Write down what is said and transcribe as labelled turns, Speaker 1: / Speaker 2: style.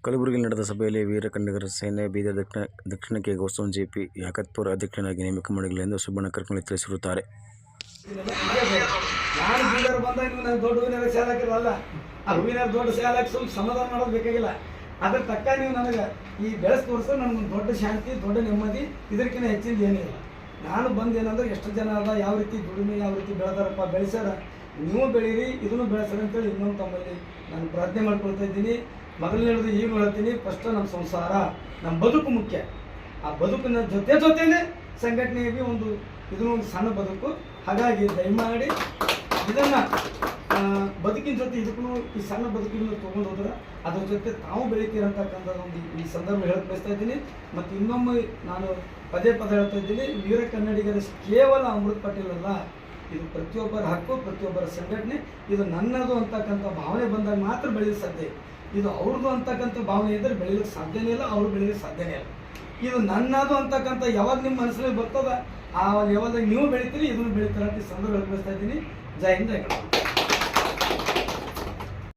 Speaker 1: ಕಲಬುರಗಿಯಲ್ಲಿ ನಡೆದ ಸಭೆಯಲ್ಲಿ ವೀರ ಕನ್ನಡಿಗರ ಸೇನೆ ಬೀದರ್ ದಕ್ಷಿಣಕ್ಕೆ ಗೌತಮ್ ಜೆ.ಪಿ. ಯಾಕತ್ಪುರ ಅಧ್ಯಕ್ಷನಾಗಿ ನೇಮಕ ಮಾಡಿಲ್ಲ ಎಂದು ಸುಬ್ಬಣ್ಣ ಕರ್ಕಳಿ ತಿಳಿಸಿರುತ್ತಾರೆ.
Speaker 2: ನಾನು ಬೀದರ್ ಬಂದಾಗ ನೀವು ದೊಡ್ಡ ಹೂವಿನ ಸೇಲ್ ಹಾಕಿರಲ್ಲ, ಆ ಹೂವಿನ ದೊಡ್ಡ ಸೇಲ್ ಹಾಕಿ ಸ್ವಲ್ಪ ಸಮಾಧಾನ ಮಾಡೋದು ಬೇಕಾಗಿಲ್ಲ. ಅದ್ರ ತಕ್ಕ ನೀವು ನನಗೆ ಈ ಬೆಳೆಸ್ ತೋರಿಸೋ ನನಗೆ ದೊಡ್ಡ ಶಾಂತಿ, ದೊಡ್ಡ ನೆಮ್ಮದಿ, ಇದಕ್ಕಿಂತ ಹೆಚ್ಚಿಂದ ಏನಿಲ್ಲ. ನಾನು ಬಂದು ಏನಂದ್ರೆ ಎಷ್ಟು ಜನ ಅದ, ಯಾವ ರೀತಿ ದುಡಿಮೆ ಯಾವ ರೀತಿ ಬೆಳೆದಾರಪ್ಪ, ಬೆಳೆಸ್ಯಾರ, ನೀವು ಬೆಳೀರಿ, ಇದನ್ನು ಬೆಳೆಸ್ಯಾರ ಅಂತೇಳಿ ಇನ್ನೊಂದು ತಮ್ಮಲ್ಲಿ ನಾನು ಪ್ರಾರ್ಥನೆ ಮಾಡ್ಕೊಳ್ತಾ ಇದ್ದೀನಿ. ಮೊದಲನೇದು ಈಗ ಹೇಳ್ತೀನಿ, ಫಸ್ಟ್ ನಮ್ಮ ಸಂಸಾರ, ನಮ್ಮ ಬದುಕು ಮುಖ್ಯ. ಆ ಬದುಕಿನ ಜೊತೆನೇ ಸಂಘಟನೆಗೆ ಒಂದು ಇದನ್ನು ಒಂದು ಸಣ್ಣ ಬದುಕು. ಹಾಗಾಗಿ ದಯಮಾಡಿ ಇದನ್ನು ಬದುಕಿನ ಜೊತೆ ಇದಕ್ಕೂ ಈ ಸಣ್ಣ ಬದುಕಿನ ತೊಗೊಂಡು ಹೋದ್ರೆ ಅದ್ರ ಜೊತೆ ತಾವು ಬೆಳಿತೀರಂತಕ್ಕಂಥ ಒಂದು ಈ ಸಂದರ್ಭ ಹೇಳಕ್ಕೆ ಬಯಸ್ತಾ ಇದ್ದೀನಿ. ಮತ್ತು ಇನ್ನೊಮ್ಮೆ ನಾನು ಪದೇ ಹೇಳ್ತಾ ಇದ್ದೀನಿ, ವೀರ ಕನ್ನಡಿಗರ ಕೇವಲ ಅಮೃತ ಪಾಟೀಲ್ ಅಲ್ಲ, ಇದು ಪ್ರತಿಯೊಬ್ಬರ ಹಕ್ಕು, ಪ್ರತಿಯೊಬ್ಬರ ಸಂಘಟನೆ. ಇದು ನನ್ನದು ಅಂತಕ್ಕಂಥ ಭಾವನೆ ಬಂದಾಗ ಮಾತ್ರ ಬೆಳೆಯಲಿಕ್ಕೆ ಸಾಧ್ಯ. ಇದು ಅವ್ರದ್ದು ಅಂತಕ್ಕಂಥ ಭಾವನೆ ಇದ್ದರೆ ಬೆಳೀಲಿಕ್ಕೆ ಸಾಧ್ಯನೇ ಇಲ್ಲ, ಅವ್ರು ಬೆಳೀಲಿಕ್ಕೆ ಸಾಧ್ಯನೇ ಇಲ್ಲ. ಇದು ನನ್ನದು ಅಂತಕ್ಕಂಥ ಯಾವಾಗ ನಿಮ್ಮ ಮನಸ್ಸಲ್ಲಿ ಬರ್ತದ, ಆ ಯಾವಾಗ ನೀವು ಬೆಳಿತೀರಿ, ಇದನ್ನು ಬೆಳಿತಾರೆ ಅಂತ ಸಂದರ್ಭ ಹೇಳ್ತಾ ಇದ್ದೀನಿ. ಜೈ ಹಿಂದ್, ಜೈ ಕನ್ನಡ.